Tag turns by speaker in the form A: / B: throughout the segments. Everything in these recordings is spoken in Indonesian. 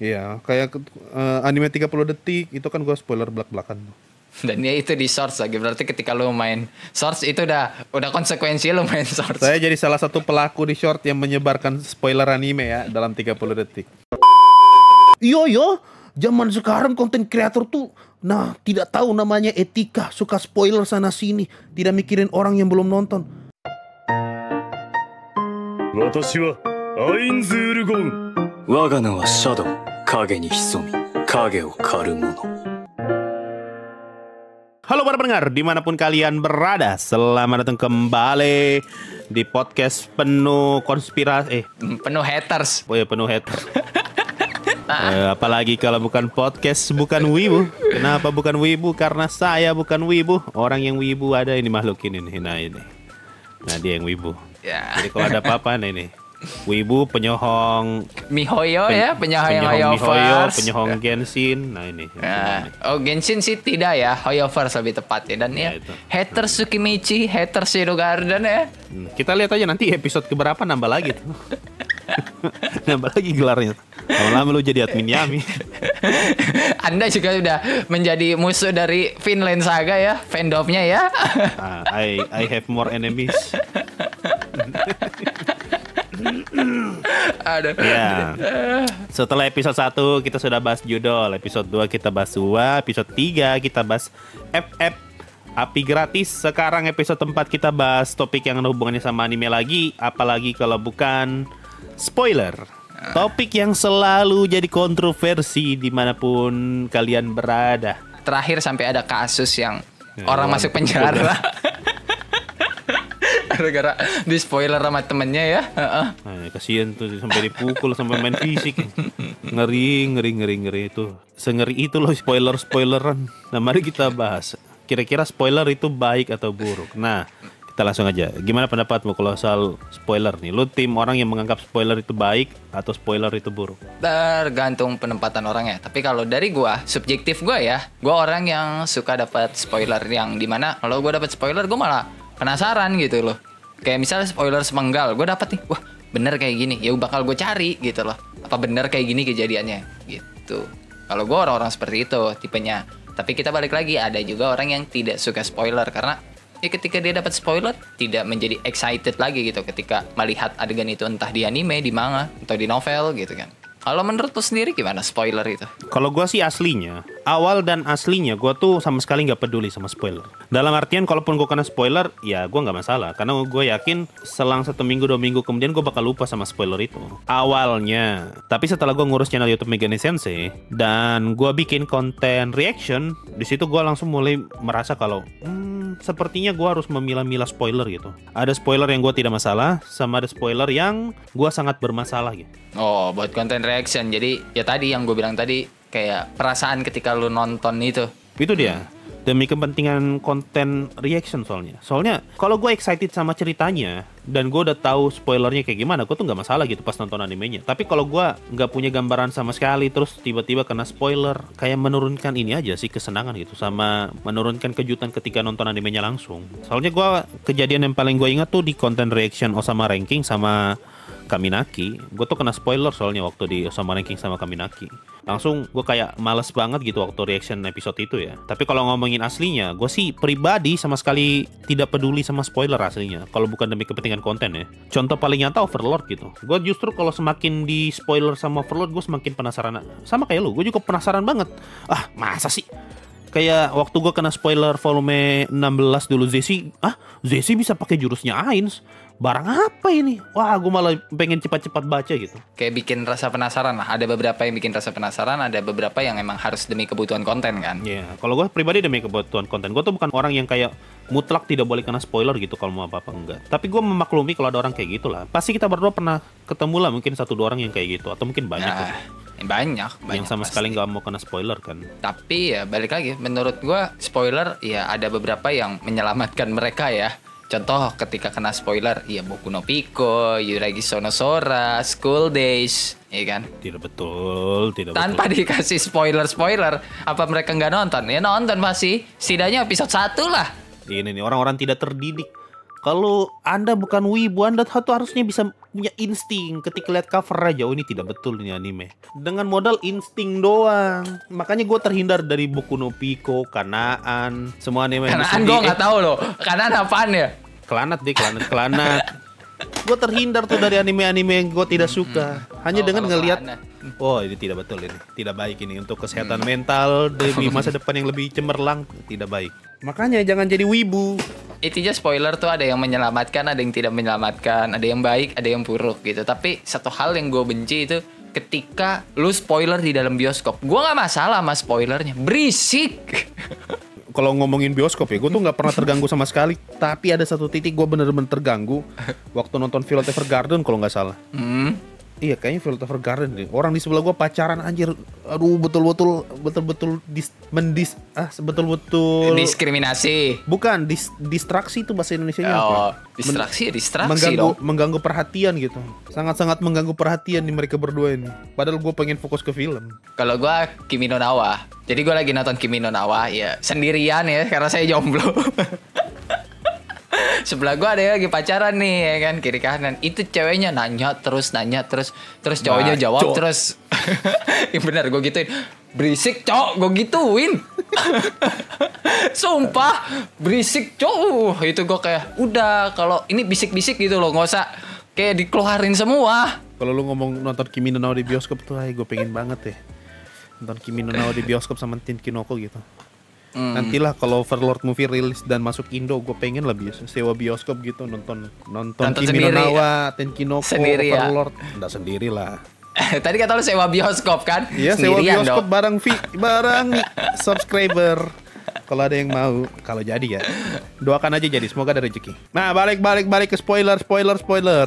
A: Iya, kayak anime 30 detik itu kan gue spoiler belak-belakan.
B: Dan ya itu di Shorts lagi. Berarti ketika lu main Shorts itu udah konsekuensi lu main Shorts.
A: Saya jadi salah satu pelaku di short yang menyebarkan spoiler anime ya dalam 30 detik. Yo, zaman sekarang konten kreator tuh tidak tahu namanya etika, suka spoiler sana sini, tidak mikirin orang yang belum nonton.
C: 私はアインズールゴン。我が名はシャドウ。影に潜み、影を狩る者。
A: Halo para pendengar, dimanapun kalian berada, selamat datang kembali di podcast penuh konspirasi,
B: penuh haters.
A: Oh ya, penuh haters. Apalagi kalau bukan podcast, bukan wibu. Kenapa bukan wibu? Karena saya bukan wibu. Orang yang wibu ada ini makhluk ini nih. Nah dia yang wibu.
B: Ya.
A: Jadi kalau ada apa-apa ini wibu, penyohong
B: Mihoyo ya, penyohong
A: Mihoyo,
B: Hoyoverse.
A: penyohong Genshin. Nah ini.
B: Nah, Genshin sih tidak ya, Hoyoverse lebih tepatnya. Dan ya,
A: itu.
B: haters Tsukimichi, haters Zero Garden ya.
A: Kita lihat aja nanti episode keberapa nambah lagi tuh. Nambah lagi gelarnya. Lama-lama lu jadi admin Yami.
B: Anda juga udah menjadi musuh dari Vinland Saga ya, fandomnya ya.
A: I have more enemies.
B: Aduh.
A: Ya. Setelah episode 1 kita sudah bahas judul, episode 2 kita bahas UA, episode 3 kita bahas FF api gratis. Sekarang episode 4 kita bahas topik yang ada hubungannya sama anime lagi, apalagi kalau bukan spoiler. Topik yang selalu jadi kontroversi dimanapun kalian berada.
B: Terakhir sampai ada kasus yang orang masuk penjara. Gara-gara di spoiler sama temennya ya.
A: Nah, kasihan tuh sampai dipukul sampai main fisik. Ngeri itu. Sengeri itu loh spoileran. Nah, mari kita bahas. Kira-kira spoiler itu baik atau buruk? Nah, kita langsung aja. Gimana pendapatmu kalau soal spoiler nih? Lu tim orang yang menganggap spoiler itu baik atau spoiler itu buruk?
B: Tergantung penempatan orangnya. Tapi kalau dari gua, subjektif gua ya, gua orang yang suka dapat spoiler yang dimana kalau gua dapat spoiler gua malah penasaran gitu loh. Kayak misalnya spoiler sepenggal, gue dapet nih, wah bener kayak gini, ya bakal gue cari gitu loh. Apa bener kayak gini kejadiannya gitu. Kalau gue orang-orang seperti itu tipenya. Tapi kita balik lagi, ada juga orang yang tidak suka spoiler karena ya ketika dia dapat spoiler tidak menjadi excited lagi gitu ketika melihat adegan itu entah di anime, di manga atau di novel gitu kan. Kalau menurut lo sendiri gimana spoiler itu?
A: Kalau gue sih aslinya, awal dan aslinya gue tuh sama sekali nggak peduli sama spoiler. Dalam artian kalaupun gue kena spoiler, ya gue nggak masalah. Karena gue yakin selang 1 minggu 2 minggu kemudian gue bakal lupa sama spoiler itu. Awalnya. Tapi setelah gue ngurus channel YouTube Megane Sensei dan gue bikin konten reaction, di situ gue langsung mulai merasa kalau sepertinya gue harus memilah-milah spoiler gitu. Ada spoiler yang gue tidak masalah, sama ada spoiler yang gue sangat bermasalah gitu.
B: Oh, buat konten reaction. Jadi ya tadi yang gue bilang tadi kayak perasaan ketika lu nonton itu.
A: Itu dia. Demi kepentingan konten reaction soalnya. Soalnya kalau gue excited sama ceritanya dan gue udah tahu spoilernya kayak gimana, gue tuh nggak masalah gitu pas nonton animenya. Tapi kalau gue nggak punya gambaran sama sekali, terus tiba-tiba kena spoiler, kayak menurunkan ini aja sih kesenangan gitu, sama menurunkan kejutan ketika nonton animenya langsung. Soalnya gue kejadian yang paling gue ingat tuh di konten reaction Osama Ranking sama Kaminaki. Gue tuh kena spoiler soalnya waktu di Osama Ranking sama Kaminaki. Langsung gue kayak males banget gitu waktu reaction episode itu ya. Tapi kalau ngomongin aslinya, gue sih pribadi sama sekali tidak peduli sama spoiler aslinya. Kalau bukan demi kepentingan konten ya. Contoh paling nyata Overlord gitu. Gue justru kalau semakin di spoiler sama Overlord, gue semakin penasaran. Sama kayak lu, gue juga penasaran banget. Ah, masa sih? Kayak waktu gue kena spoiler volume 16 dulu Zesi bisa pakai jurusnya Ainz. Barang apa ini? Wah, gue malah pengen cepat-cepat baca gitu.
B: Kayak bikin rasa penasaran lah. Ada beberapa yang bikin rasa penasaran, ada beberapa yang emang harus demi kebutuhan konten kan.
A: Iya, kalau gue pribadi demi kebutuhan konten. Gue tuh bukan orang yang kayak mutlak tidak boleh kena spoiler gitu kalau mau apa-apa, enggak. Tapi gue memaklumi kalau ada orang kayak gitu lah. Pasti kita berdua pernah ketemu lah mungkin 1-2 orang yang kayak gitu. Atau mungkin banyak lah.
B: Banyak
A: yang sama
B: pasti.
A: Sekali nggak mau kena spoiler kan.
B: Tapi ya balik lagi, menurut gue spoiler ya ada beberapa yang menyelamatkan mereka ya. Contoh ketika kena spoiler, ya Boku no Pico, Yuragi Sonosora, School Days, ya kan?
A: Tidak betul.
B: Tanpa dikasih spoiler, apa mereka nggak nonton? Ya nonton masih, setidaknya episode 1 lah.
A: Ini nih orang-orang tidak terdidik. Kalau Anda bukan wibu, Anda tuh harusnya bisa punya insting ketika lihat cover aja. Oh, ini tidak betul ini anime. Dengan modal insting doang. Makanya gue terhindar dari Boku no Pico, Kanaan, semua anime.
B: Kanaan gue nggak tahu loh. Kanaan apaan ya?
A: Kelanat deh, kelanat. Gue terhindar tuh dari anime-anime yang gue tidak suka. Hanya dengan ngelihat, oh ini tidak betul ini, tidak baik ini untuk kesehatan mental demi masa depan yang lebih cemerlang, tidak baik. Makanya jangan jadi wibu.
B: Intinya spoiler tuh ada yang menyelamatkan, ada yang tidak menyelamatkan, ada yang baik, ada yang buruk gitu. Tapi satu hal yang gue benci itu ketika lu spoiler di dalam bioskop. Gue nggak masalah sama spoilernya, berisik.
A: Kalau ngomongin bioskop ya, gue tuh nggak pernah terganggu sama sekali. Tapi ada satu titik gue bener-bener terganggu waktu nonton Violet Evergarden kalau nggak salah. Iya kayaknya Violet Evergarden deh. Orang di sebelah gue pacaran anjir. Aduh betul-betul
B: diskriminasi.
A: Bukan distraksi itu bahasa Indonesianya apa?
B: Distraksi
A: mengganggu perhatian gitu. Sangat-sangat mengganggu perhatian di mereka berdua ini. Padahal gue pengen fokus ke film.
B: Kalau gue Kimi no Na wa. Jadi gue lagi nonton Kimi no Na wa ya sendirian ya karena saya jomblo. Sebelah gue ada yang lagi pacaran nih ya kan, kiri kanan. Itu ceweknya nanya terus cowoknya jawab terus. Ya benar gue gituin. Berisik cowok gue gituin. Sumpah berisik cowok. Itu gue kayak udah kalau ini bisik-bisik gitu loh, nggak usah kayak dikeluarin semua.
A: Kalau lu ngomong nonton Kimi no Na wa di bioskop tuh, gue pengen banget ya nonton Kimi no Na wa di bioskop sama Tenkinoko gitu. Nantilah kalau Overlord movie rilis dan masuk Indo, gue pengen lebih sewa bioskop gitu nonton Kimi no Na wa, Tenkinoko, Overlord. Nggak sendiri lah.
B: Tadi kata lu sewa bioskop kan?
A: Iya, sewa bioskop bareng subscriber. Kalau ada yang mau, kalau jadi ya, doakan aja jadi, semoga ada rezeki. Nah, balik ke spoiler.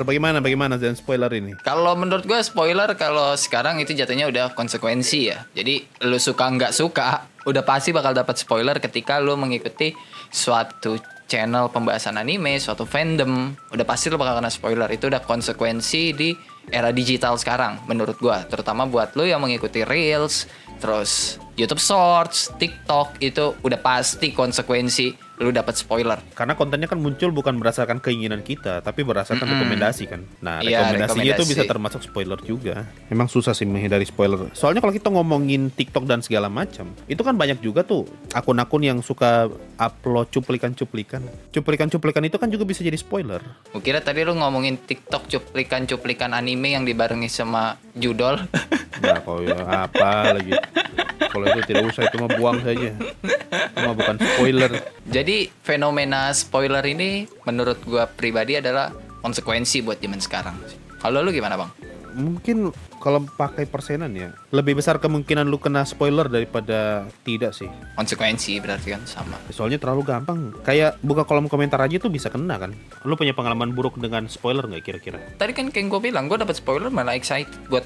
A: Bagaimana dan spoiler ini?
B: Kalau menurut gue spoiler kalau sekarang itu jatuhnya udah konsekuensi ya. Jadi lu suka nggak suka, udah pasti bakal dapat spoiler ketika lu mengikuti suatu channel pembahasan anime, suatu fandom, udah pasti lu bakal kena spoiler. Itu udah konsekuensi di era digital sekarang menurut gue, terutama buat lu yang mengikuti Reels, terus YouTube Shorts, TikTok, itu udah pasti konsekuensi lu dapat spoiler.
A: Karena kontennya kan muncul bukan berdasarkan keinginan kita, tapi berdasarkan rekomendasi kan. Nah,
B: iya,
A: rekomendasinya itu bisa termasuk spoiler juga. Memang susah sih menghindari spoiler. Soalnya kalau kita ngomongin TikTok dan segala macam, itu kan banyak juga tuh akun-akun yang suka upload cuplikan-cuplikan. Cuplikan-cuplikan itu kan juga bisa jadi spoiler.
B: Gue kira tadi lu ngomongin TikTok cuplikan-cuplikan anime yang dibarengi sama judul.
A: Nah, kalau ya apa lagi? Kalau itu tidak usah, itu mah buang saja. Itu mah bukan spoiler.
B: Jadi fenomena spoiler ini menurut gua pribadi adalah konsekuensi buat zaman sekarang. Kalau lu gimana, Bang?
A: Mungkin kalau pakai persenan ya, lebih besar kemungkinan lu kena spoiler daripada tidak sih.
B: Konsekuensi berarti kan sama.
A: Soalnya terlalu gampang. Kayak buka kolom komentar aja tuh bisa kena kan. Lu punya pengalaman buruk dengan spoiler nggak kira-kira?
B: Tadi kan kayak gue bilang, gue dapet spoiler malah excited buat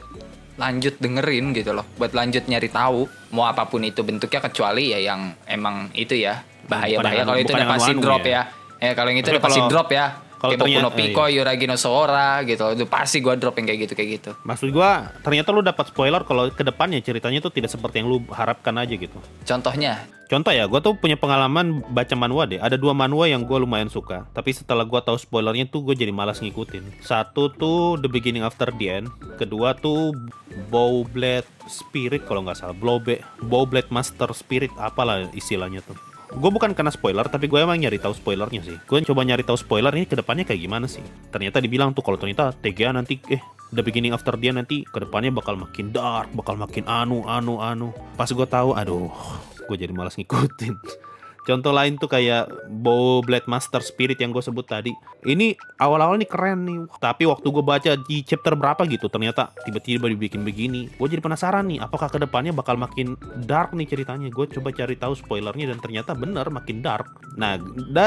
B: lanjut dengerin gitu loh, buat lanjut nyari tahu mau apapun itu bentuknya, kecuali ya yang emang itu ya bahaya kalau itu udah pasti drop ya kalau yang itu udah pasti drop ya, kayak Boku no Pico, Yuragi no Sora gitu, itu pasti gue drop yang kayak gitu.
A: Maksud gue ternyata lu dapat spoiler kalau kedepannya ceritanya tuh tidak seperti yang lu harapkan aja gitu. Contoh ya, gue tuh punya pengalaman baca manhwa deh. Ada 2 manhwa yang gue lumayan suka, tapi setelah gue tahu spoilernya tuh gue jadi malas ngikutin. Satu tuh The Beginning After the End, kedua tuh Bowblade Spirit kalau nggak salah, Bowblade Master Spirit, apalah istilahnya tuh. Gue bukan kena spoiler, tapi gue emang nyari tahu spoilernya sih. Gue coba nyari tahu spoiler ini kedepannya kayak gimana sih. Ternyata dibilang tuh kalau ternyata TGA nanti The Beginning After the End nanti kedepannya bakal makin dark, bakal makin anu. Pas gue tahu, aduh, gue jadi malas ngikutin. Contoh lain tuh kayak Bowblade Master Spirit yang gue sebut tadi. Ini awal-awal nih keren nih, tapi waktu gue baca di chapter berapa gitu, ternyata tiba-tiba dibikin begini. Gue jadi penasaran nih, apakah kedepannya bakal makin dark nih ceritanya. Gue coba cari tahu spoilernya dan ternyata bener makin dark. Nah,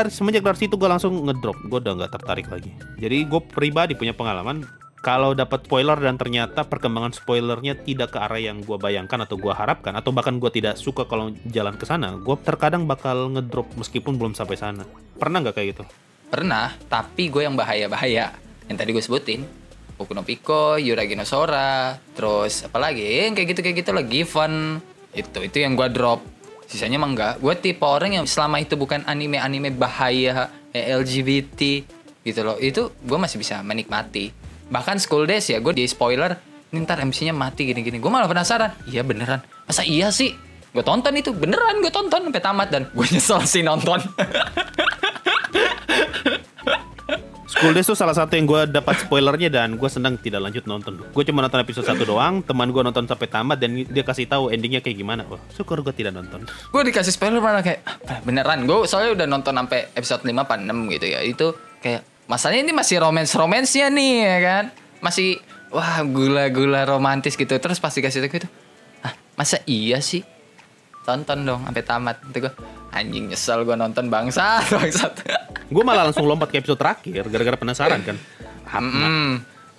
A: semenjak dari situ gue langsung ngedrop. Gue udah nggak tertarik lagi. Jadi gue pribadi punya pengalaman, kalau dapat spoiler dan ternyata perkembangan spoilernya tidak ke arah yang gue bayangkan atau gue harapkan, atau bahkan gue tidak suka kalau jalan ke sana, gue terkadang bakal ngedrop meskipun belum sampai sana. Pernah nggak kayak gitu?
B: Pernah, tapi gue yang bahaya-bahaya yang tadi gue sebutin, Boku no Pico, Yuragi no Sora, terus apalagi yang kayak gitu lah, Given, itu yang gue drop. Sisanya mah enggak. Gue tipe orang yang selama itu bukan anime bahaya LGBT gitu loh. Itu gue masih bisa menikmati. Bahkan School Days ya, gue di spoiler, ini ntar MC-nya mati gini-gini. Gue malah penasaran, iya beneran, masa iya sih? Gue tonton itu, beneran gue tonton sampai tamat. Dan gue nyesel sih nonton.
A: School Days tuh salah satu yang gue dapat spoilernya dan gue senang tidak lanjut nonton. Gue cuma nonton episode 1 doang, teman gue nonton sampai tamat dan dia kasih tahu endingnya kayak gimana. Wah, syukur gue tidak nonton.
B: Gue dikasih spoiler malah kayak beneran. Gue soalnya udah nonton sampai episode 5 apa 6 gitu ya. Itu kayak masalahnya ini masih romance-nya nih ya kan. Masih wah gula-gula romantis gitu. Terus pasti kasih tahu gitu. Masa iya sih? Tonton dong sampai tamat. Itu gue anjing nyesel gue nonton bangsat.
A: Gue malah langsung lompat ke episode terakhir gara-gara penasaran kan.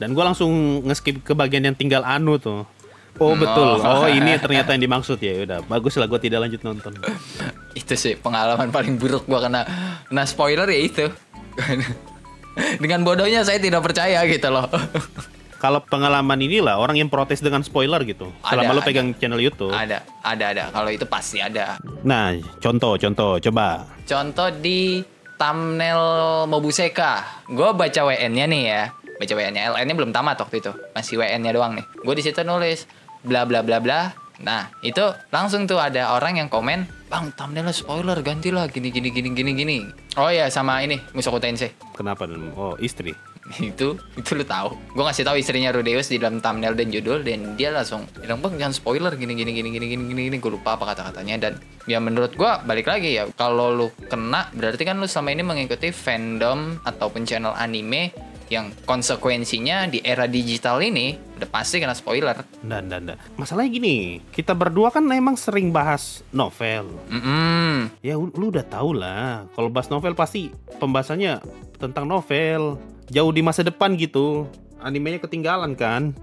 A: Dan gue langsung nge-skip ke bagian yang tinggal Anu tuh. Oh betul. Oh ini ternyata yang dimaksud ya. Udah bagus lah gue tidak lanjut nonton.
B: Itu sih pengalaman paling buruk gue kena spoiler ya itu. Dengan bodohnya saya tidak percaya gitu loh.
A: Kalau pengalaman inilah orang yang protes dengan spoiler gitu. Selama lo pegang channel YouTube.
B: Ada. Kalau itu pasti ada.
A: Nah, contoh coba.
B: Contoh di thumbnail Mobuseka. Gue baca WN-nya nih ya. Baca WN-nya. LN-nya belum tamat waktu itu. Masih WN-nya doang nih. Gue di situ nulis bla bla bla bla. Nah, itu langsung tuh ada orang yang komen, "Bang, thumbnailnya spoiler, gantilah gini." Oh iya, sama ini Mushoku Tensei.
A: Kenapa? Oh, istri.
B: itu lu tahu. Gue ngasih tahu istrinya Rudeus di dalam thumbnail dan judul dan dia langsung bilang, "Bang, jangan spoiler gini." Gue lupa apa kata-katanya dan ya menurut gue balik lagi ya, kalau lu kena berarti kan lu selama ini mengikuti fandom ataupun channel anime yang konsekuensinya di era digital ini udah pasti kena spoiler.
A: Dan. Masalahnya gini, kita berdua kan emang sering bahas novel. Ya lu udah tau lah, kalau bahas novel pasti pembahasannya tentang novel. Jauh di masa depan gitu. Animenya ketinggalan kan.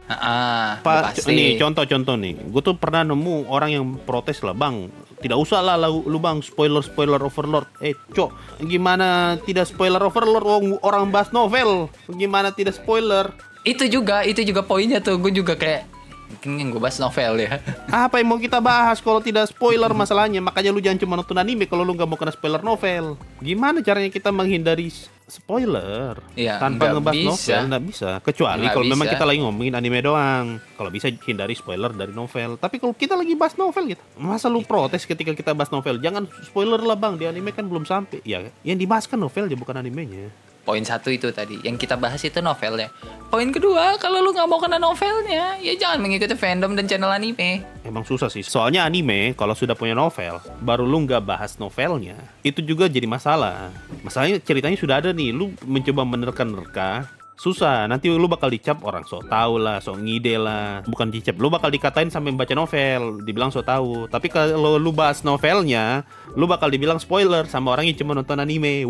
B: Pasti.
A: Nih contoh nih. Gue tuh pernah nemu orang yang protes lah, "Bang, tidak usah lah lu bang spoiler overlord." Cok, gimana tidak spoiler overlord? Orang bahas novel, gimana tidak spoiler?
B: Itu juga poinnya tuh. Gue juga kayak mungkin yang gue bahas novel ya.
A: Apa yang mau kita bahas kalau tidak spoiler masalahnya? Makanya lu jangan cuma nonton anime kalau lu nggak mau kena spoiler novel. Gimana caranya kita menghindari spoiler
B: ya,
A: tanpa ngebahas novel? Nggak bisa. Kecuali kalau memang kita lagi ngomongin anime doang. Kalau bisa hindari spoiler dari novel. Tapi kalau kita lagi bahas novel gitu, masa lu protes ketika kita bahas novel? Jangan spoiler lah bang, di anime kan belum sampai. Ya, yang dibahas kan novel aja bukan animenya.
B: Poin 1 itu tadi yang kita bahas itu novelnya. Poin kedua, kalau lu nggak mau kena novelnya, ya jangan mengikuti fandom dan channel anime.
A: Emang susah sih. Soalnya anime kalau sudah punya novel, baru lu nggak bahas novelnya, itu juga jadi masalah. Masalahnya ceritanya sudah ada nih, lu mencoba menerka-nerka, susah. Nanti lu bakal dicap orang sok tahu lah, sok ngide lah. Bukan dicap, lu bakal dikatain sampai baca novel, dibilang sok tahu. Tapi kalau lu bahas novelnya, lu bakal dibilang spoiler sama orang yang cuma nonton anime.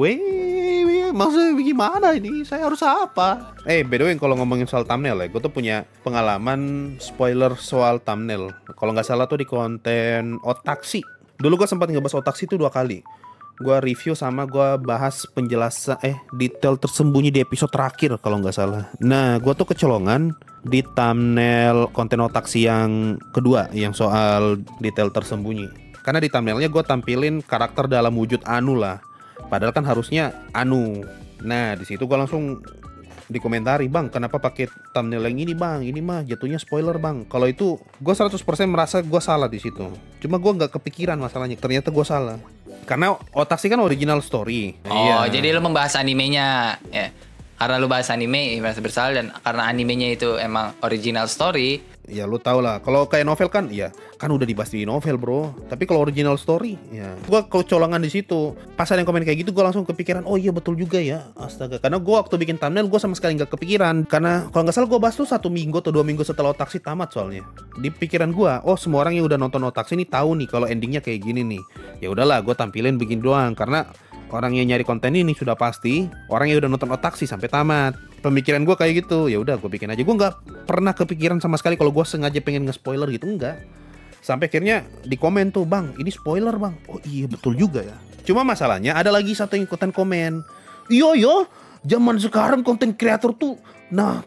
A: Maksudnya gimana ini? Saya harus apa? By the way, kalau ngomongin soal thumbnail ya, gue tuh punya pengalaman spoiler soal thumbnail. Kalau nggak salah tuh di konten Otaksi. Dulu gue sempat ngebahas Otaksi tuh 2 kali. Gue review sama gue bahas penjelasan detail tersembunyi di episode terakhir kalau nggak salah. Nah, gue tuh kecolongan di thumbnail konten Otaksi yang kedua, yang soal detail tersembunyi. Karena di thumbnailnya gue tampilin karakter dalam wujud Anu lah. Padahal kan harusnya Anu. Nah, di situ gue langsung dikomentari, "Bang, kenapa pakai thumbnail yang ini, Bang? Ini mah jatuhnya spoiler, Bang." Kalau itu gue 100% merasa gue salah di situ. Cuma gue nggak kepikiran masalahnya. Ternyata gue salah. Karena Otaksi kan original story.
B: Oh, jadi lu membahas animenya. Ya. Karena lu bahas anime, merasa bersalah, dan karena animenya itu emang original story.
A: Ya lu tau lah, kalau kayak novel kan, ya kan udah dibahas di novel bro. Tapi kalau original story, ya gua kecolongan di situ. Pas ada yang komen kayak gitu, gua langsung kepikiran, oh iya betul juga ya, astaga. Karena gua waktu bikin thumbnail, gua sama sekali nggak kepikiran. Karena kalau nggak salah gua bahas tuh 1 minggu atau 2 minggu setelah Otaksi tamat soalnya. Di pikiran gua, oh semua orang yang udah nonton Otaksi ini tahu nih kalau endingnya kayak gini nih. Ya udahlah, gua tampilin begini doang. Karena orang yang nyari konten ini sudah pasti orang yang udah nonton Otaksi sampai tamat. Pemikiran gue kayak gitu, ya udah gue bikin aja. Gue nggak pernah kepikiran sama sekali kalau gue sengaja pengen nge-spoiler gitu, enggak. Sampai akhirnya di komen tuh, "Bang, ini spoiler bang." Oh iya betul juga ya. Cuma masalahnya ada lagi satu yang ikutan komen, Iya, zaman sekarang konten kreator tuh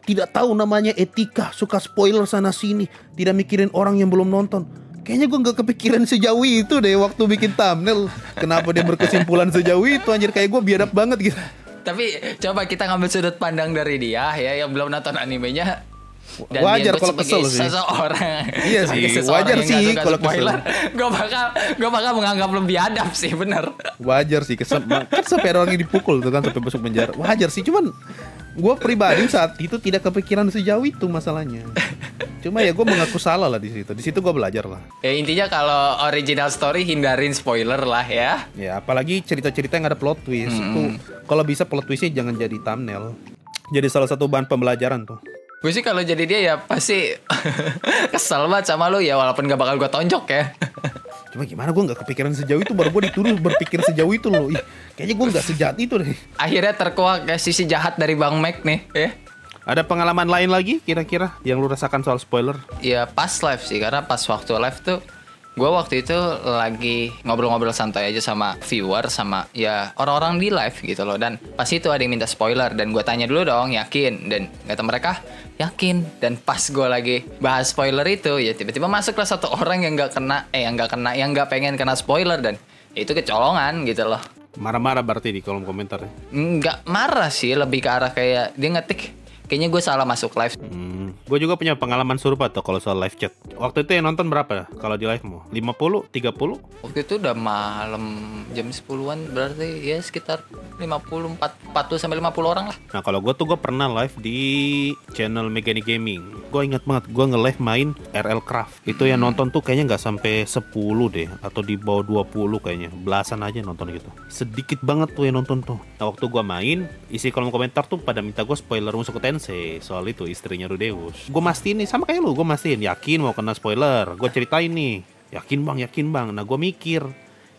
A: tidak tahu namanya etika, suka spoiler sana sini, tidak mikirin orang yang belum nonton. kayaknya gue nggak kepikiran sejauh itu deh waktu bikin thumbnail. Kenapa dia berkesimpulan sejauh itu anjir, kayak gue biadab banget gitu.
B: Tapi coba kita ngambil sudut pandang dari dia ya yang belum nonton animenya. Dan
A: wajar kalau kesel sih.
B: Seseorang.
A: Iya sih, wajar sih kalau kesel.
B: Gue bakal menganggap lebih adab sih, bener.
A: Wajar sih kesel. Kan sampai ada orang yang dipukul tuh kan, sampai masuk penjara. Wajar sih, cuman gue pribadi saat itu tidak kepikiran sejauh itu masalahnya. Cuma ya gue mengaku salah lah di situ. Di situ gue belajar lah.
B: Ya intinya kalau original story hindarin spoiler lah ya.
A: Ya apalagi cerita-cerita yang ada plot twist. Tuh kalau bisa plot twistnya jangan jadi thumbnail. Jadi salah satu bahan pembelajaran tuh.
B: Gue sih kalau jadi dia ya pasti kesel banget sama lu ya, walaupun gak bakal gue tonjok ya.
A: Cuma gimana gue gak kepikiran sejauh itu, baru gue dituduh berpikir sejauh itu loh. Ih, kayaknya gue gak sejahat itu deh.
B: Akhirnya terkuak ke sisi jahat dari Bang Mac nih ya.
A: Ada pengalaman lain lagi kira-kira yang lu rasakan soal spoiler?
B: Ya pas live sih, karena pas waktu live tuh gue waktu itu lagi ngobrol-ngobrol santai aja sama viewer, sama ya orang-orang di live gitu loh. Dan pas itu ada yang minta spoiler, dan gue tanya dulu dong, yakin? Dan kata mereka, yakin. Dan pas gue lagi bahas spoiler itu, ya tiba-tiba masuklah satu orang yang yang gak pengen kena spoiler. Dan itu kecolongan gitu loh.
A: Marah-marah berarti di kolom komentar.
B: Nggak marah sih, lebih ke arah kayak dia ngetik, kayaknya gue salah masuk live.
A: Gue juga punya pengalaman serupa tuh kalau soal live chat. Waktu itu yang nonton berapa kalau di live mu? 50? 30?
B: Waktu itu udah malam jam 10-an, berarti ya sekitar 40 sampai 50 orang lah.
A: Nah kalau gue pernah live di channel Megani Gaming. Gue ingat banget gue nge-live main RL Craft. Itu yang nonton tuh kayaknya nggak sampai 10 deh, atau di bawah 20 kayaknya. Belasan aja nonton gitu. Sedikit banget tuh yang nonton tuh. Nah waktu gue main, isi kolom komentar tuh pada minta gue spoiler Mushoku Tensei soal itu istrinya Rudeus. Gue mastiin nih sama kayak lu, gue mastiin yakin mau kena spoiler. Gue ceritain nih, yakin bang. Nah gue mikir,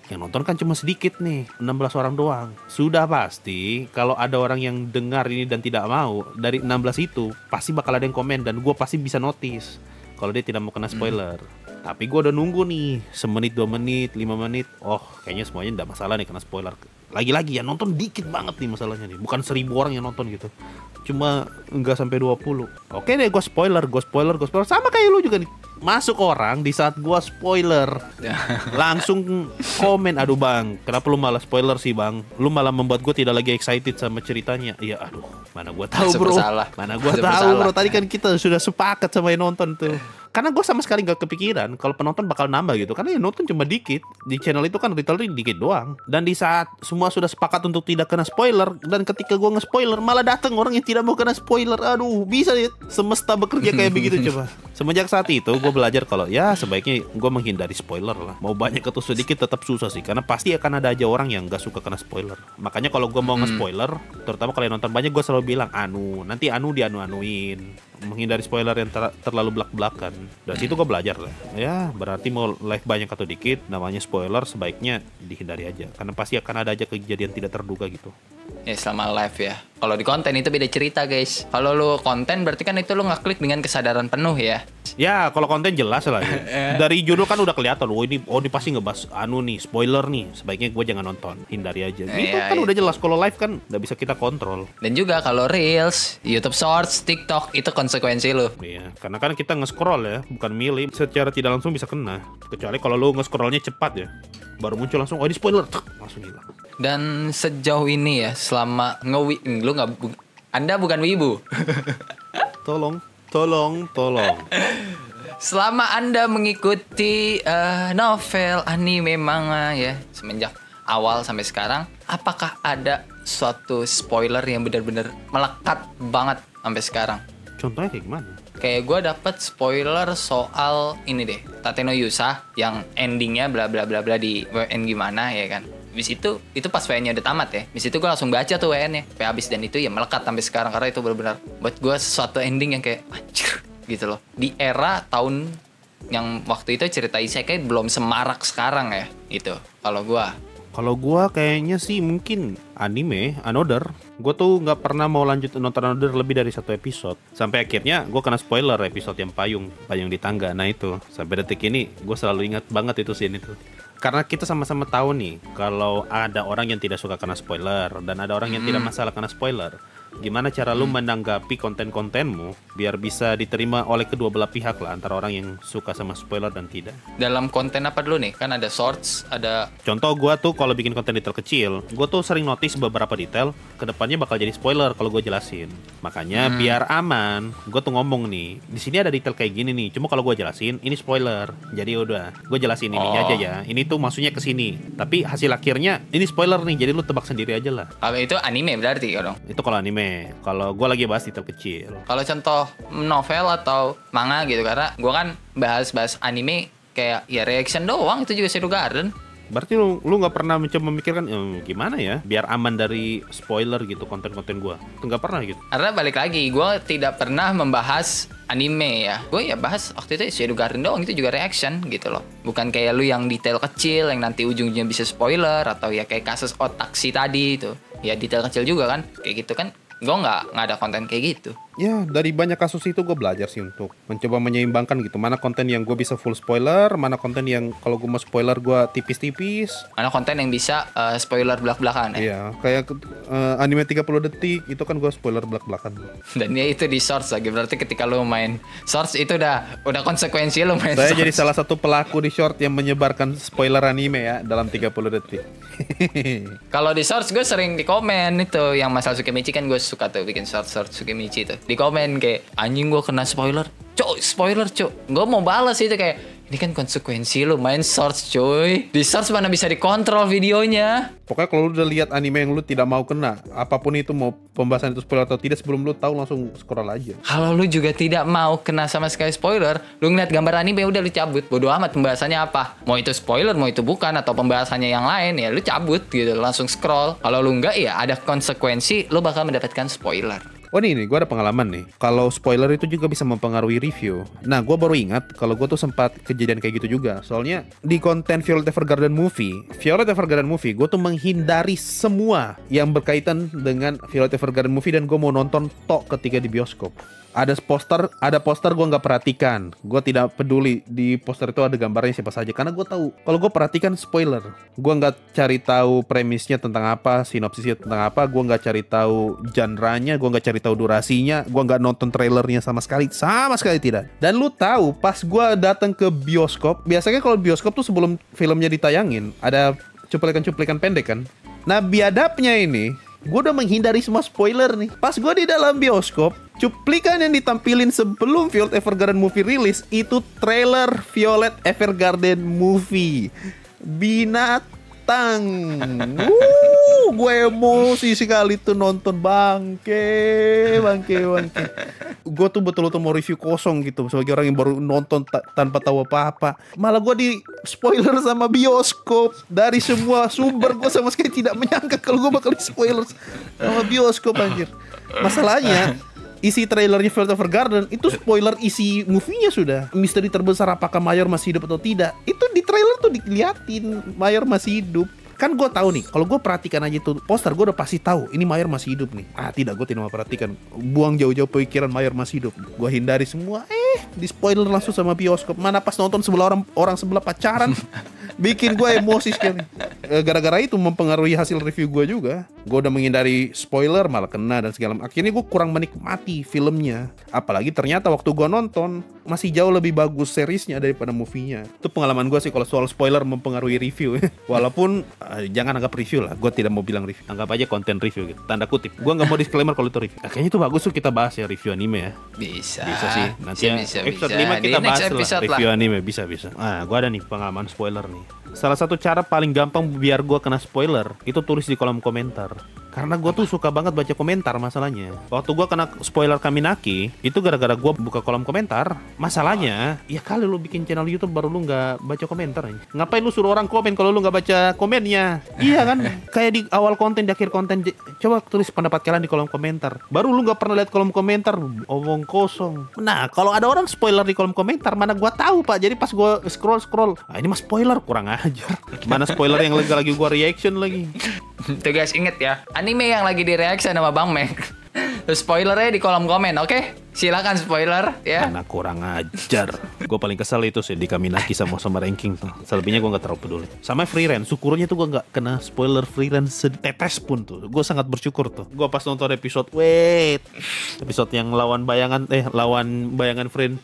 A: yang nonton kan cuma sedikit nih, 16 orang doang. Sudah pasti kalau ada orang yang dengar ini dan tidak mau, dari 16 itu pasti bakal ada yang komen, dan gue pasti bisa notice kalau dia tidak mau kena spoiler. Tapi gue udah nunggu nih, semenit, 2 menit, 5 menit. Oh kayaknya semuanya tidak masalah nih kena spoiler. Lagi-lagi ya nonton dikit banget nih masalahnya nih. Bukan 1000 orang yang nonton gitu, cuma enggak sampai 20. Oke deh, gue spoiler. Sama kayak lu juga nih. Masuk orang di saat gue spoiler, langsung komen, aduh bang, kenapa lu malah spoiler sih bang? Lu malah membuat gue tidak lagi excited sama ceritanya. Iya aduh, mana gue tahu bro. Mana gue tahu bro. Tadi kan kita sudah sepakat sama yang nonton tuh. Karena gue sama sekali gak kepikiran kalau penonton bakal nambah gitu. Karena yang nonton cuma dikit. Di channel itu kan literally dikit doang. Dan di saat semua sudah sepakat untuk tidak kena spoiler, dan ketika gue nge-spoiler malah datang orang yang tidak mau kena spoiler. Aduh, bisa ya semesta bekerja kayak begitu coba. Semenjak saat itu gue belajar kalau ya sebaiknya gue menghindari spoiler lah. Mau banyak atau sedikit tetap susah sih. Karena pasti akan ada aja orang yang gak suka kena spoiler. Makanya kalau gue mau nge-spoiler, terutama kalau yang nonton banyak, gue selalu bilang nanti dianu-anuin. Menghindari spoiler yang terlalu belak-belakan. Dari situ gue belajar lah. Ya berarti mau live banyak atau dikit, namanya spoiler sebaiknya dihindari aja. Karena pasti akan ada aja kejadian tidak terduga gitu.
B: Ya selama live ya. Kalau di konten itu beda cerita guys. Kalau lu konten berarti kan itu lu ngeklik dengan kesadaran penuh ya.
A: Ya kalau konten jelas lah ya. Dari judul kan udah kelihatan. Ini pasti ngebahas nih spoiler nih. Sebaiknya gue jangan nonton, hindari aja. Itu kan udah jelas. Kalau live kan nggak bisa kita kontrol.
B: Dan juga kalau Reels, YouTube Shorts, TikTok itu konsekuensi lu.
A: Iya, karena kan kita nge-scroll ya, bukan milih. Secara tidak langsung bisa kena. Kecuali kalau lu nge-scrollnya cepat ya, baru muncul langsung, ini spoiler, langsung hilang.
B: Dan sejauh ini ya, selama Anda bukan wibu.
A: Tolong.
B: Selama Anda mengikuti novel, anime, manga ya, semenjak awal sampai sekarang, apakah ada suatu spoiler yang benar-benar melekat banget sampai sekarang?
A: Contohnya kayak gimana?
B: Kayak gue dapet spoiler soal ini deh, Tate no Yusa yang endingnya bla bla bla bla di WN gimana ya kan. Habis itu pas WN-nya udah tamat ya. Habis itu gue langsung baca tuh WN-nya sampai habis, dan itu ya melekat sampai sekarang karena itu benar-benar buat gue sesuatu ending yang kayak anjir gitu loh. Di era tahun yang waktu itu cerita isekai belum semarak sekarang ya. Itu kalau gue.
A: Kalau gue kayaknya sih mungkin anime, Another. Gue tuh gak pernah mau lanjut nonton Another lebih dari 1 episode. Sampai akhirnya gue kena spoiler episode yang payung di tangga. Nah itu, sampai detik ini gue selalu ingat banget itu scene itu. Karena kita sama-sama tahu nih, kalau ada orang yang tidak suka kena spoiler dan ada orang yang tidak masalah kena spoiler. Gimana cara lu menanggapi konten-kontenmu biar bisa diterima oleh kedua belah pihak lah, antara orang yang suka sama spoiler dan tidak.
B: Dalam konten apa dulu nih? Kan ada shorts, ada...
A: Contoh gue tuh kalau bikin konten detail kecil, gue tuh sering notice beberapa detail kedepannya bakal jadi spoiler kalau gue jelasin. Makanya biar aman, gue tuh ngomong nih, di sini ada detail kayak gini nih, cuma kalau gue jelasin ini spoiler. Jadi udah, gue jelasin ininya aja ya. Ini tuh maksudnya kesini, tapi hasil akhirnya ini spoiler nih, jadi lu tebak sendiri aja lah.
B: Kalau itu anime berarti ya dong?
A: Itu kalau anime. Kalau gue lagi bahas detail kecil.
B: Kalau contoh novel atau manga gitu, karena gue kan bahas anime kayak ya reaction doang, itu juga Shadow Garden.
A: Berarti lu nggak pernah mencoba memikirkan gimana ya biar aman dari spoiler gitu konten-konten gue? Nggak pernah gitu.
B: Karena balik lagi, gue tidak pernah membahas anime ya. Gue ya bahas waktu itu Shadow Garden doang, itu juga reaction gitu loh. Bukan kayak lu yang detail kecil yang nanti ujungnya bisa spoiler, atau ya kayak kasus Otaksi tadi itu. Ya detail kecil juga kan, kayak gitu kan. Gue nggak ada konten kayak gitu.
A: Ya, dari banyak kasus itu gue belajar sih untuk mencoba menyeimbangkan gitu. Mana konten yang gue bisa full spoiler, mana konten yang kalau gue mau spoiler gue tipis-tipis.
B: Mana konten yang bisa spoiler belak-belakan ya.
A: Iya, kayak anime 30 detik itu kan gue spoiler belak-belakan.
B: Dan ya itu di shorts lagi. Berarti ketika lu main shorts itu udah konsekuensi lu main
A: Saya
B: shorts.
A: jadi salah satu pelaku di short yang menyebarkan spoiler anime ya dalam 30 detik.
B: Kalau di shorts gue sering di komen itu yang masalah Tsukimichi, kan gue suka tuh bikin short Tsukimichi tuh. Di komen kayak anjing gue kena spoiler. Cok, spoiler cok. Gue mau balas itu kayak ini kan konsekuensi lu main shorts coy. Di shorts mana bisa dikontrol videonya.
A: Pokoknya kalau lu udah lihat anime yang lu tidak mau kena, apapun itu mau pembahasan itu spoiler atau tidak, sebelum lu tahu langsung scroll aja.
B: Kalau lu juga tidak mau kena sama sekali spoiler, lu ngeliat gambar anime udah lu cabut. Bodo amat pembahasannya apa. Mau itu spoiler, mau itu bukan, atau pembahasannya yang lain, ya lu cabut gitu, langsung scroll. Kalau lu enggak ya ada konsekuensi, lu bakal mendapatkan spoiler.
A: Oh nih, gue ada pengalaman nih. Kalau spoiler itu juga bisa mempengaruhi review. Nah, gue baru ingat kalau gue tuh sempat kejadian kayak gitu juga. Soalnya di konten Violet Evergarden Movie, gue tuh menghindari semua yang berkaitan dengan Violet Evergarden Movie dan gue mau nonton tok ketika di bioskop. Ada poster gue nggak perhatikan. Gue tidak peduli di poster itu ada gambarnya siapa saja, karena gue tahu kalau gue perhatikan spoiler. Gue nggak cari tahu premisnya tentang apa, sinopsisnya tentang apa. Gue nggak cari tahu genre-nya, gue nggak cari tahu durasinya, gue nggak nonton trailernya sama sekali tidak. Dan lu tahu pas gue datang ke bioskop, biasanya kalau bioskop tuh sebelum filmnya ditayangin ada cuplikan-cuplikan pendek kan. Nah, biadabnya ini gue udah menghindari semua spoiler nih. Pas gue di dalam bioskop, cuplikan yang ditampilin sebelum Violet Evergarden Movie rilis itu trailer Violet Evergarden Movie. Binatang. Gue emosi sekali tuh nonton, bangke. Gue tuh betul-betul mau review kosong gitu sebagai orang yang baru nonton tanpa tahu apa-apa. Malah gue di spoiler sama bioskop. Dari semua sumber gue sama sekali tidak menyangka kalau gue bakal di spoiler sama bioskop, anjir. Masalahnya isi trailernya Violet Evergarden itu spoiler isi movie-nya sudah. Misteri terbesar apakah Mayor masih hidup atau tidak, itu di trailer tuh diliatin Mayor masih hidup. Kan gue tahu nih, kalau gue perhatikan aja tuh poster, gue udah pasti tahu ini Mayor masih hidup nih. Tidak, gue tidak mau perhatikan. Buang jauh-jauh pikiran Mayor masih hidup. Gue hindari semua. Di spoiler langsung sama bioskop. Mana pas nonton sebelah orang sebelah pacaran, bikin gue emosi sekali. Gara-gara itu mempengaruhi hasil review gue juga. Gue udah menghindari spoiler, malah kena dan segala macam. Akhirnya gue kurang menikmati filmnya. Apalagi ternyata waktu gue nonton masih jauh lebih bagus seriesnya daripada movie-nya. Itu pengalaman gue sih kalau soal spoiler mempengaruhi review. Walaupun jangan anggap review lah. Gue tidak mau bilang review. Anggap aja konten review gitu. Tanda kutip. Gue nggak mau disclaimer kalau itu review. Kayaknya itu bagus tuh kita bahas ya review anime ya.
B: Bisa
A: sih. Nanti
B: bisa,
A: episode
B: bisa.
A: 5 kita bahas lah review
B: lah.
A: anime. Bisa. Gue ada nih pengalaman spoiler nih. Salah satu cara paling gampang biar gue kena spoiler itu tulis di kolom komentar. Karena gue tuh suka banget baca komentar masalahnya. Waktu gue kena spoiler Kaminaki, itu gara-gara gue buka kolom komentar. Masalahnya, ya kali lu bikin channel YouTube baru lu nggak baca komentar aja. Ngapain lu suruh orang komen kalau lu nggak baca komennya? Iya kan? Kayak di awal konten, di akhir konten, coba tulis pendapat kalian di kolom komentar. Baru lu nggak pernah lihat kolom komentar, omong kosong. Nah, kalau ada orang spoiler di kolom komentar, mana gue tahu pak. Jadi pas gue scroll, ini mah spoiler, kurang ajar. Mana spoiler yang lagi gue reaction lagi.
B: Tuh guys, inget ya, anime yang lagi di reaction sama Bang Mac, spoilernya di kolom komen, oke? Silakan spoiler ya.
A: Karena kurang ajar. Gue paling kesel itu sih di Kaminaki sama ranking tuh. Selebihnya gue gak terlalu peduli. Sama free run, syukurnya tuh gue gak kena spoiler free run setetes pun tuh. Gue sangat bersyukur tuh. Gue pas nonton episode episode yang lawan bayangan friend,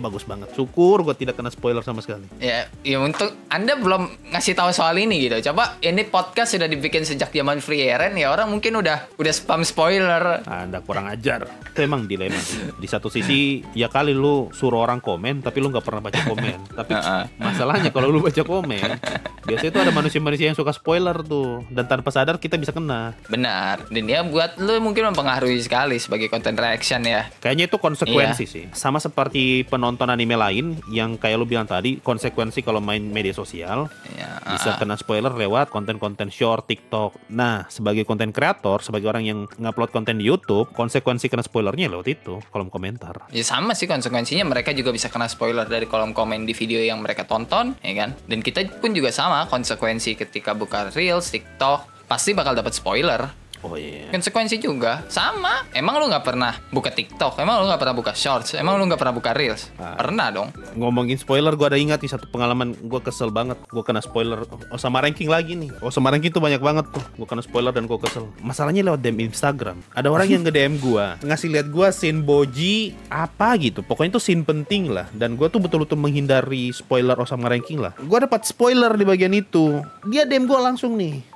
A: bagus banget. Syukur gue tidak kena spoiler sama sekali.
B: Ya untuk Anda belum ngasih tahu soal ini gitu. Coba ini podcast sudah dibikin sejak zaman free run ya, orang mungkin udah spam spoiler.
A: Anda kurang ajar. Itu emang dilema. Di satu sisi ya kali lu suruh orang komen tapi lu nggak pernah baca komen. Tapi masalahnya kalau lu baca komen, biasanya tuh ada manusia-manusia yang suka spoiler tuh, dan tanpa sadar kita bisa kena.
B: Benar. Dan dia buat lu mungkin mempengaruhi sekali sebagai content reaction ya.
A: Kayaknya itu konsekuensi sih. Sama seperti penonton anime lain yang kayak lu bilang tadi, konsekuensi kalau main media sosial bisa kena spoiler lewat konten-konten short, TikTok. Nah, sebagai konten kreator, sebagai orang yang ngupload konten di YouTube, konsekuensi kena spoilernya lewat itu, kolom komentar.
B: Ya sama sih konsekuensinya, mereka juga bisa kena spoiler dari kolom komen di video yang mereka tonton, ya kan? Dan kita pun juga sama, konsekuensi ketika buka Reels, TikTok, pasti bakal dapat spoiler.
A: Oh iya.
B: Konsekuensi juga sama. Emang lu nggak pernah buka TikTok? Emang lu nggak pernah buka Shorts? Emang lu nggak pernah buka Reels? Pernah dong.
A: Ngomongin spoiler, gue ada ingat nih satu pengalaman. Gue kesel banget. Gue kena spoiler. Sama ranking lagi nih. Sama ranking tuh banyak banget tuh. Gue kena spoiler dan gue kesel. Masalahnya lewat DM Instagram. Ada orang yang nge-DM gue, ngasih lihat gue scene boji apa gitu. Pokoknya itu scene penting lah. Dan gue tuh betul-betul menghindari spoiler sama ranking lah. Gue dapat spoiler di bagian itu. Dia DM gue langsung nih.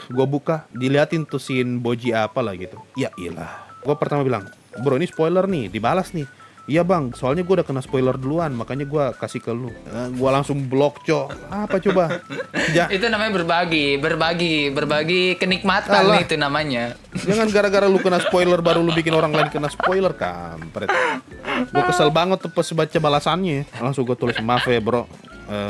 A: Gue buka, diliatin tuh scene boji apa lah gitu. Ya iyalah. Gue pertama bilang, bro ini spoiler nih, dibalas nih. Iya bang, soalnya gue udah kena spoiler duluan, makanya gue kasih ke lu. Gue langsung blok, cok. Apa coba?
B: Itu namanya berbagi kenikmatan. Alah. Itu namanya.
A: Jangan gara-gara lu kena spoiler baru lu bikin orang lain kena spoiler, kampret. Gue kesel banget tuh pas baca balasannya. Langsung gue tulis, maaf ya bro,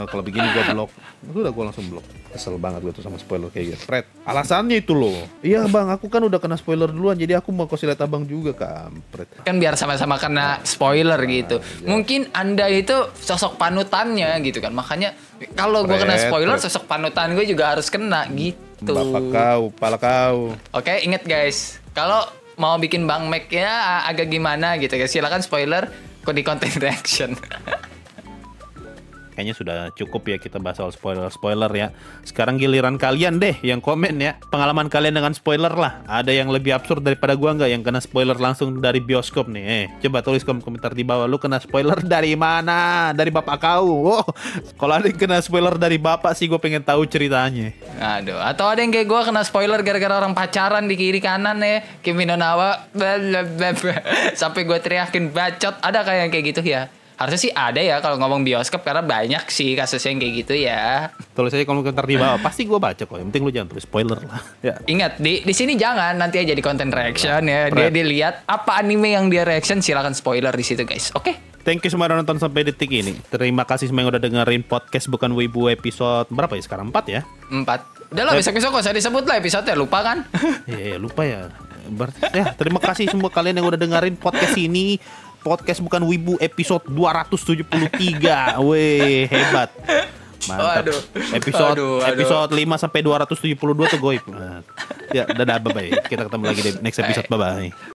A: kalau begini gue blok. Udah gue langsung blok. Kesel banget gue tuh sama spoiler kayak gitu. Fred, alasannya itu loh. Iya bang, aku kan udah kena spoiler duluan, jadi aku mau kasih lihat abang juga, kampret.
B: Kan biar sama-sama kena spoiler gitu. Ya. Mungkin Anda itu sosok panutannya gitu kan. Makanya kalau gue kena spoiler, sosok panutan gue juga harus kena gitu.
A: Bapak kau, pala kau.
B: Oke, inget guys, kalau mau bikin Bang Mac ya agak gimana gitu ya, silakan spoiler di content reaction.
A: Kayaknya sudah cukup ya kita bahas soal spoiler ya. Sekarang giliran kalian deh yang komen ya. Pengalaman kalian dengan spoiler lah. Ada yang lebih absurd daripada gua nggak yang kena spoiler langsung dari bioskop nih? Coba tulis komentar di bawah. Lu kena spoiler dari mana? Dari bapak kau. Oh, kalau ada yang kena spoiler dari bapak sih gue pengen tahu ceritanya.
B: Aduh, atau ada yang kayak gue kena spoiler gara-gara orang pacaran di kiri kanan ya. Kimi no Nawa. Sampai gue teriakin bacot. Ada kayak gitu ya? Harusnya sih ada ya kalau ngomong bioskop, karena banyak sih kasusnya yang kayak gitu ya.
A: Tulis aja komentar di bawah, pasti gue baca kok. Yang penting lu jangan tulis spoiler lah. Ya.
B: Ingat di sini jangan nanti aja di content reaction ya. Dia dilihat apa anime yang dia reaction, silakan spoiler di situ guys. Oke.
A: Thank you semua udah nonton sampai detik ini. Terima kasih semua yang udah dengerin podcast Bukan Wibu episode berapa ya sekarang? 4 ya?
B: 4. Udah lah, besok-besok gak usah disebut lah episode-nya, lupa kan?
A: Iya, lupa ya. Berarti ya, terima kasih semua kalian yang udah dengerin podcast ini. Podcast Bukan Wibu episode 273. Weh, hebat. Mantap. Episode 5 sampai 272 tuh goib. Ya, dadah, bye-bye. Kita ketemu lagi di next episode. Bye-bye.